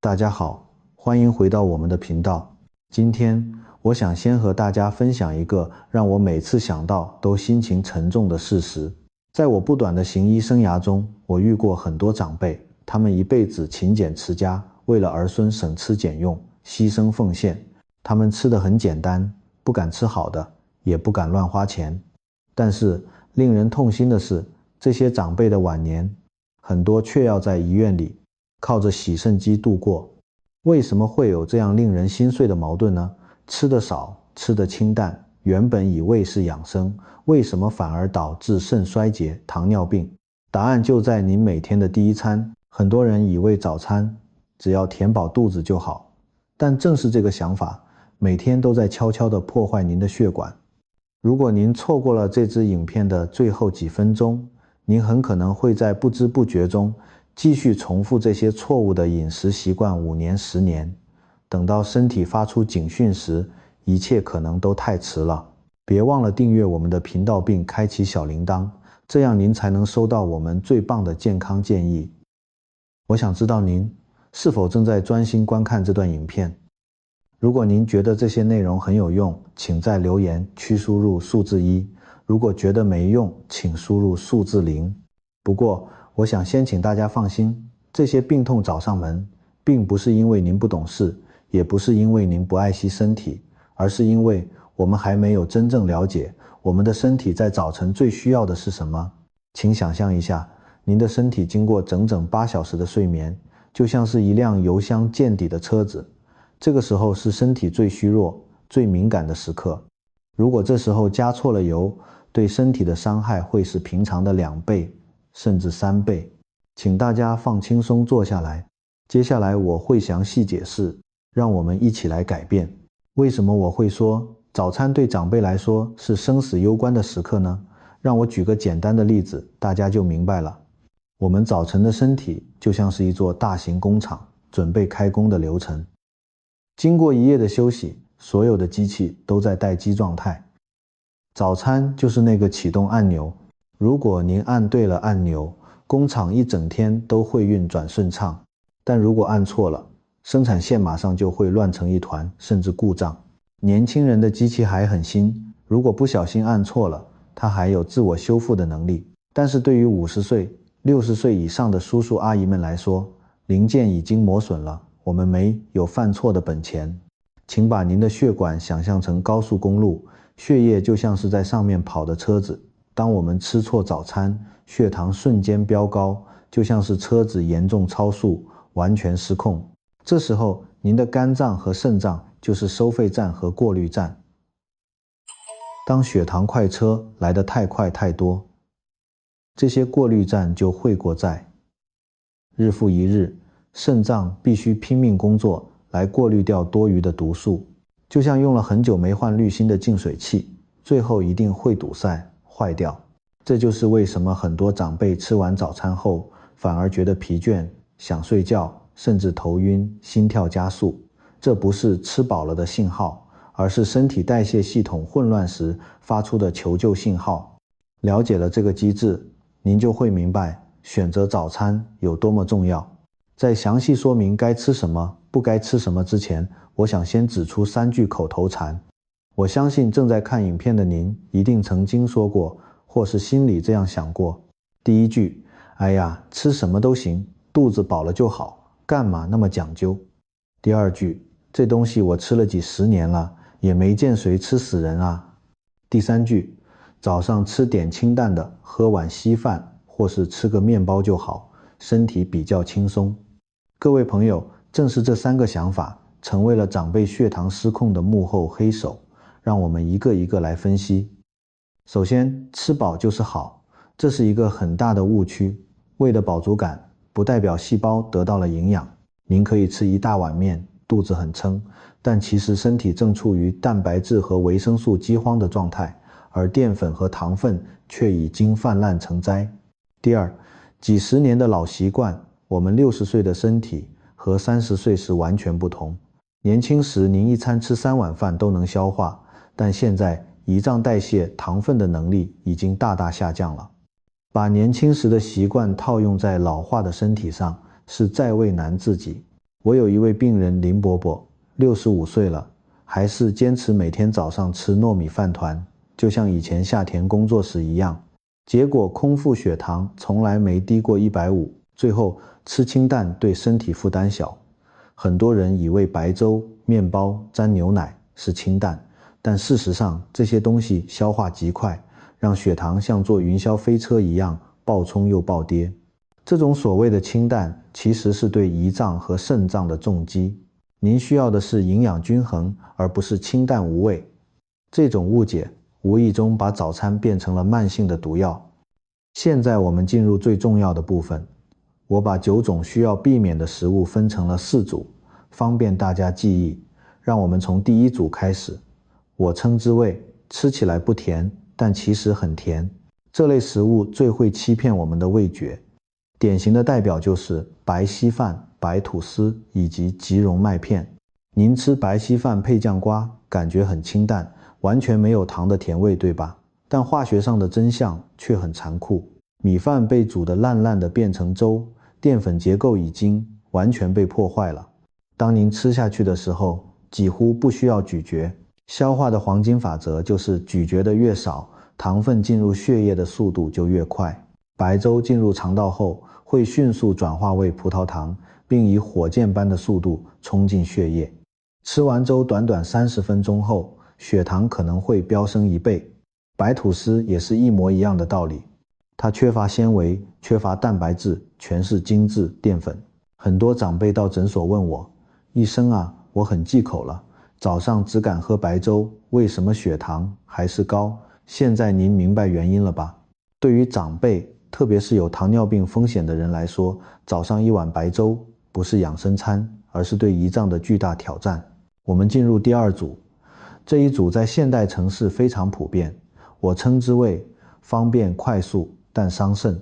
大家好，欢迎回到我们的频道。今天我想先和大家分享一个让我每次想到都心情沉重的事实。在我不短的行医生涯中，我遇过很多长辈，他们一辈子勤俭持家，为了儿孙省吃俭用，牺牲奉献。他们吃得很简单，不敢吃好的，也不敢乱花钱。但是令人痛心的是，这些长辈的晚年，很多却要在医院里靠着洗肾机度过。为什么会有这样令人心碎的矛盾呢？吃得少，吃得清淡，原本以为是养生，为什么反而导致肾衰竭、糖尿病？答案就在您每天的第一餐。很多人以为早餐只要填饱肚子就好，但正是这个想法，每天都在悄悄地破坏您的血管。如果您错过了这支影片的最后几分钟，您很可能会在不知不觉中继续重复这些错误的饮食习惯5年、10年。等到身体发出警讯时，一切可能都太迟了。别忘了订阅我们的频道并开启小铃铛，这样您才能收到我们最棒的健康建议。我想知道您是否正在专心观看这段影片。如果您觉得这些内容很有用，请在留言区输入数字1，如果觉得没用，请输入数字0。不过我想先请大家放心，这些病痛找上门，并不是因为您不懂事，也不是因为您不爱惜身体，而是因为我们还没有真正了解我们的身体在早晨最需要的是什么。请想象一下，您的身体经过整整8小时的睡眠，就像是一辆油箱见底的车子，这个时候是身体最虚弱、最敏感的时刻。如果这时候加错了油，对身体的伤害会是平常的2倍，甚至3倍。请大家放轻松坐下来，接下来我会详细解释，让我们一起来改变。为什么我会说早餐对长辈来说是生死攸关的时刻呢？让我举个简单的例子，大家就明白了。我们早晨的身体就像是一座大型工厂，准备开工的流程。经过一夜的休息，所有的机器都在待机状态。早餐就是那个启动按钮，如果您按对了按钮，工厂一整天都会运转顺畅，但如果按错了，生产线马上就会乱成一团，甚至故障。年轻人的机器还很新，如果不小心按错了，它还有自我修复的能力。但是对于50岁、60岁以上的叔叔阿姨们来说，零件已经磨损了，我们没有犯错的本钱。请把您的血管想象成高速公路，血液就像是在上面跑的车子。当我们吃错早餐，血糖瞬间飙高，就像是车子严重超速，完全失控。这时候，您的肝脏和肾脏就是收费站和过滤站。当血糖快车来得太快太多，这些过滤站就会过载。日复一日，肾脏必须拼命工作来过滤掉多余的毒素，就像用了很久没换滤芯的净水器，最后一定会堵塞坏掉。这就是为什么很多长辈吃完早餐后反而觉得疲倦，想睡觉，甚至头晕、心跳加速。这不是吃饱了的信号，而是身体代谢系统混乱时发出的求救信号。了解了这个机制，您就会明白选择早餐有多么重要。在详细说明该吃什么、不该吃什么之前，我想先指出3句口头禅。我相信正在看影片的您一定曾经说过，或是心里这样想过。第一句，哎呀，吃什么都行，肚子饱了就好，干嘛那么讲究？第二句，这东西我吃了几10年了，也没见谁吃死人啊。第三句，早上吃点清淡的，喝碗稀饭，或是吃个面包就好，身体比较轻松。各位朋友，正是这3个想法成为了长辈血糖失控的幕后黑手，让我们一个一个来分析。首先，吃饱就是好，这是一个很大的误区。胃的饱足感不代表细胞得到了营养。您可以吃一大碗面，肚子很撑，但其实身体正处于蛋白质和维生素饥荒的状态，而淀粉和糖分却已经泛滥成灾。第二，几10年的老习惯，我们60岁的身体和30岁时完全不同。年轻时您一餐吃3碗饭都能消化，但现在胰脏代谢糖分的能力已经大大下降了。把年轻时的习惯套用在老化的身体上，是在为难自己。我有一位病人林伯伯，65岁了，还是坚持每天早上吃糯米饭团，就像以前下田工作时一样。结果空腹血糖从来没低过150，最后吃清淡对身体负担小。很多人以为白粥、面包沾牛奶是清淡，但事实上这些东西消化极快，让血糖像坐云霄飞车一样暴冲又暴跌。这种所谓的清淡其实是对胰脏和肾脏的重击。您需要的是营养均衡，而不是清淡无味。这种误解无意中把早餐变成了慢性的毒药。现在我们进入最重要的部分，我把9种需要避免的食物分成了4组，方便大家记忆。让我们从第1组开始，我称之为吃起来不甜，但其实很甜。这类食物最会欺骗我们的味觉。典型的代表就是白稀饭、白吐司以及即溶麦片。您吃白稀饭配酱瓜，感觉很清淡，完全没有糖的甜味，对吧？但化学上的真相却很残酷。米饭被煮得烂烂的变成粥，淀粉结构已经完全被破坏了。当您吃下去的时候，几乎不需要咀嚼。消化的黄金法则就是咀嚼的越少，糖分进入血液的速度就越快。白粥进入肠道后，会迅速转化为葡萄糖，并以火箭般的速度冲进血液。吃完粥短短30分钟后，血糖可能会飙升1倍。白吐司也是一模一样的道理，它缺乏纤维，缺乏蛋白质，全是精致淀粉。很多长辈到诊所问我，医生啊，我很忌口了，早上只敢喝白粥，为什么血糖还是高？现在您明白原因了吧？对于长辈，特别是有糖尿病风险的人来说，早上一碗白粥不是养生餐，而是对胰脏的巨大挑战。我们进入第2组，这一组在现代城市非常普遍，我称之为方便快速但伤肾。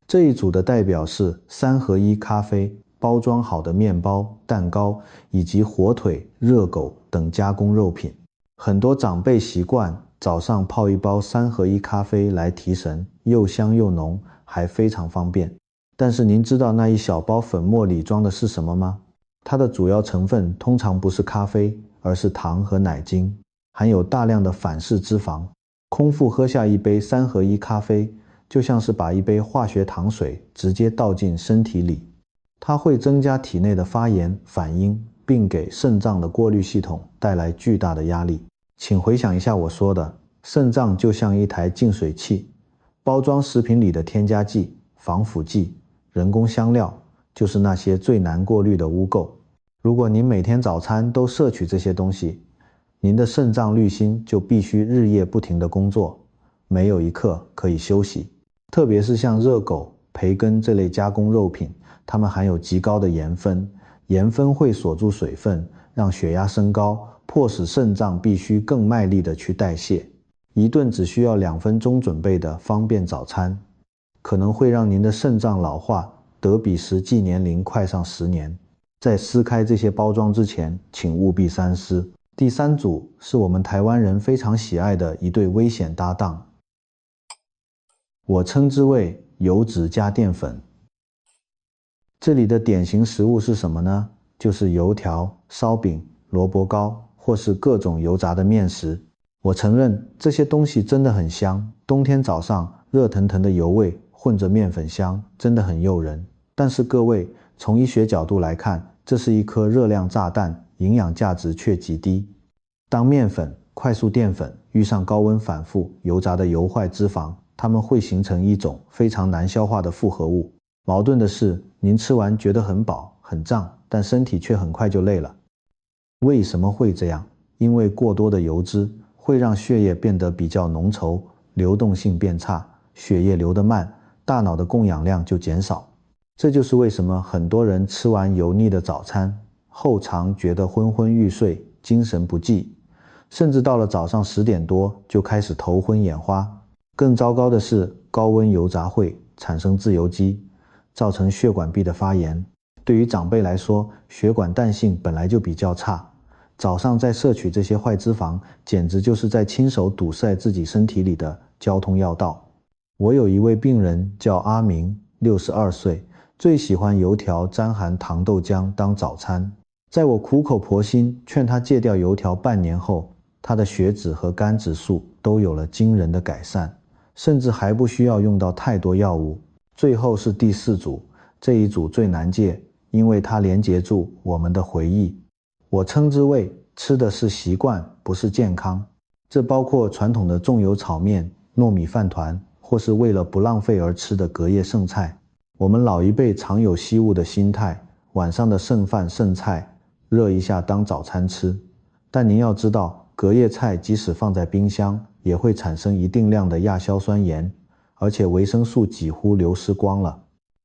这一组的代表是3合1咖啡、包装好的面包、蛋糕以及火腿、热狗等加工肉品。很多长辈习惯早上泡一包3合1咖啡来提神，又香又浓，还非常方便。但是您知道那一小包粉末里装的是什么吗？它的主要成分通常不是咖啡，而是糖和奶精，含有大量的反式脂肪。空腹喝下一杯3合1咖啡，就像是把一杯化学糖水直接倒进身体里。它会增加体内的发炎反应，并给肾脏的过滤系统带来巨大的压力。请回想一下我说的，肾脏就像一台净水器，包装食品里的添加剂、防腐剂、人工香料，就是那些最难过滤的污垢。如果您每天早餐都摄取这些东西，您的肾脏滤芯就必须日夜不停地工作，没有一刻可以休息。特别是像热狗、培根这类加工肉品，它们含有极高的盐分，盐分会锁住水分，让血压升高，迫使肾脏必须更卖力地去代谢。一顿只需要2分钟准备的方便早餐，可能会让您的肾脏老化，得比实际年龄快上10年。在撕开这些包装之前，请务必三思。第3组是我们台湾人非常喜爱的一对危险搭档，我称之为油脂加淀粉。这里的典型食物是什么呢？就是油条、烧饼、萝卜糕，或是各种油炸的面食。我承认这些东西真的很香，冬天早上热腾腾的油味混着面粉香，真的很诱人。但是各位，从医学角度来看，这是一颗热量炸弹，营养价值却极低。当面粉、快速淀粉遇上高温反复油炸的油坏脂肪，它们会形成一种非常难消化的复合物。矛盾的是，您吃完觉得很饱、很胀，但身体却很快就累了。为什么会这样？因为过多的油脂会让血液变得比较浓稠，流动性变差，血液流得慢，大脑的供氧量就减少。这就是为什么很多人吃完油腻的早餐后常觉得昏昏欲睡，精神不济，甚至到了早上10点多就开始头昏眼花。更糟糕的是，高温油炸会产生自由基，造成血管壁的发炎。对于长辈来说，血管弹性本来就比较差，早上再摄取这些坏脂肪，简直就是在亲手堵塞自己身体里的交通要道。我有一位病人叫阿明，62岁，最喜欢油条沾含糖豆浆当早餐。在我苦口婆心劝他戒掉油条半年后，他的血脂和肝指数都有了惊人的改善，甚至还不需要用到太多药物。最后是第4组，这一组最难戒，因为它连接住我们的回忆。我称之为吃的是习惯，不是健康。这包括传统的重油炒面、糯米饭团，或是为了不浪费而吃的隔夜剩菜。我们老一辈常有惜物的心态，晚上的剩饭剩菜热一下当早餐吃。但您要知道，隔夜菜即使放在冰箱，也会产生一定量的亚硝酸盐，而且维生素几乎流失光了。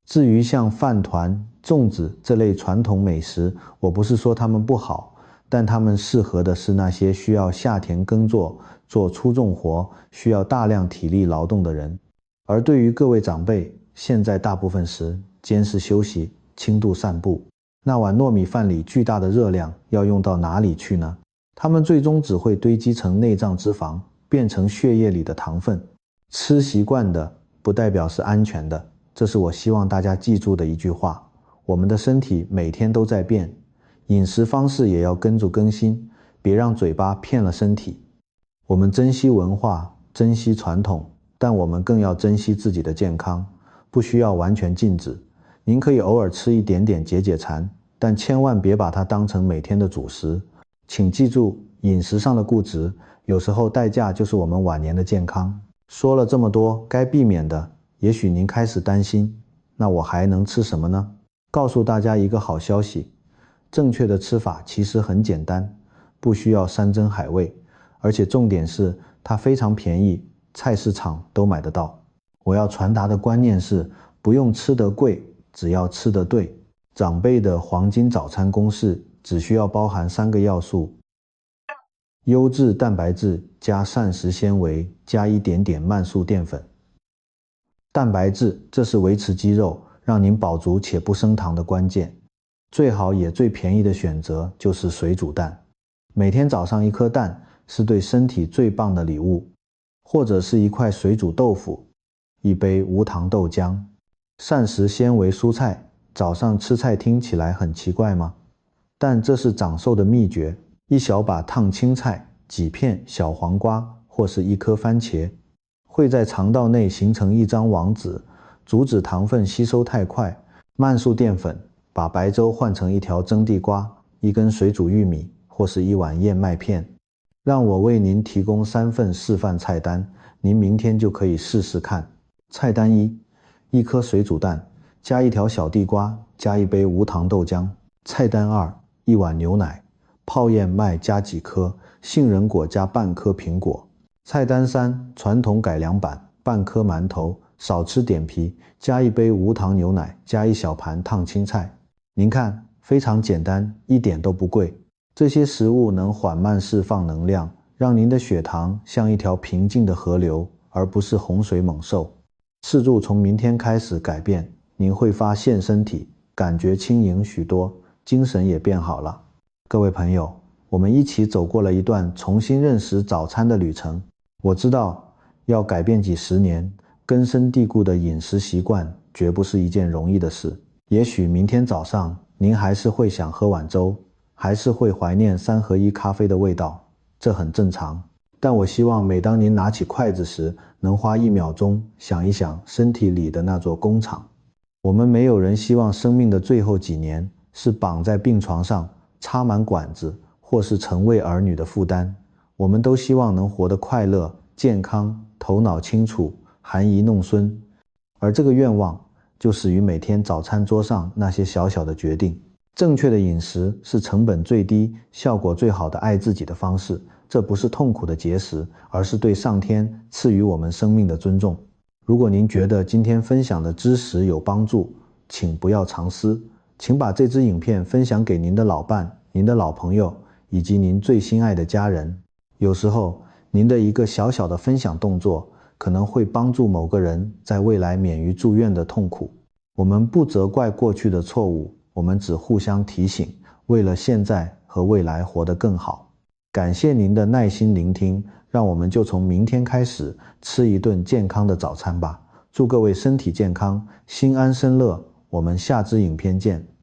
至于像饭团、粽子这类传统美食，我不是说它们不好，但它们适合的是那些需要下田耕作、做粗重活、需要大量体力劳动的人。而对于各位长辈，现在大部分时间是休息、轻度散步。那碗糯米饭里巨大的热量要用到哪里去呢？它们最终只会堆积成内脏脂肪，变成血液里的糖分。吃习惯的不代表是安全的，这是我希望大家记住的一句话。我们的身体每天都在变，饮食方式也要跟着更新，别让嘴巴骗了身体。我们珍惜文化，珍惜传统，但我们更要珍惜自己的健康，不需要完全禁止。您可以偶尔吃一点点解解馋，但千万别把它当成每天的主食。请记住，饮食上的固执，有时候代价就是我们晚年的健康。说了这么多该避免的，也许您开始担心，那我还能吃什么呢？告诉大家一个好消息，正确的吃法其实很简单，不需要山珍海味，而且重点是它非常便宜，菜市场都买得到。我要传达的观念是，不用吃得贵，只要吃得对。长辈的黄金早餐公式只需要包含3个要素：优质蛋白质加膳食纤维加一点点慢速淀粉。蛋白质，这是维持肌肉，让您饱足且不升糖的关键。最好也最便宜的选择就是水煮蛋。每天早上1颗蛋是对身体最棒的礼物，或者是一块水煮豆腐，一杯无糖豆浆。膳食纤维蔬菜，早上吃菜听起来很奇怪吗？但这是长寿的秘诀。一小把烫青菜，几片小黄瓜，或是1颗番茄，会在肠道内形成一张网子，阻止糖分吸收太快。慢速淀粉，把白粥换成一条蒸地瓜，1根水煮玉米，或是1碗燕麦片。让我为您提供3份示范菜单，您明天就可以试试看。菜单1：1颗水煮蛋，加1条小地瓜，加1杯无糖豆浆。菜单2：1碗牛奶，泡燕麦加几颗，杏仁果加半颗苹果。菜单3：传统改良版，半颗馒头，少吃点皮，加1杯无糖牛奶，加1小盘烫青菜。您看，非常简单，一点都不贵。这些食物能缓慢释放能量，让您的血糖像一条平静的河流，而不是洪水猛兽。试住从明天开始改变，您会发现身体感觉轻盈许多，精神也变好了。各位朋友，我们一起走过了一段重新认识早餐的旅程。我知道，要改变几十年根深蒂固的饮食习惯，绝不是一件容易的事。也许明天早上您还是会想喝碗粥，还是会怀念3合1咖啡的味道，这很正常。但我希望每当您拿起筷子时，能花1秒钟想一想身体里的那座工厂。我们没有人希望生命的最后几年是绑在病床上，插满管子，或是成为儿女的负担。我们都希望能活得快乐、健康、头脑清楚、含饴弄孙。而这个愿望就始于每天早餐桌上那些小小的决定。正确的饮食是成本最低、效果最好的爱自己的方式。这不是痛苦的节食，而是对上天赐予我们生命的尊重。如果您觉得今天分享的知识有帮助，请不要藏私，请把这支影片分享给您的老伴、您的老朋友以及您最心爱的家人。有时候，您的一个小小的分享动作，可能会帮助某个人在未来免于住院的痛苦。我们不责怪过去的错误，我们只互相提醒，为了现在和未来活得更好。感谢您的耐心聆听，让我们就从明天开始吃一顿健康的早餐吧。祝各位身体健康，心安身乐。我们下支影片见。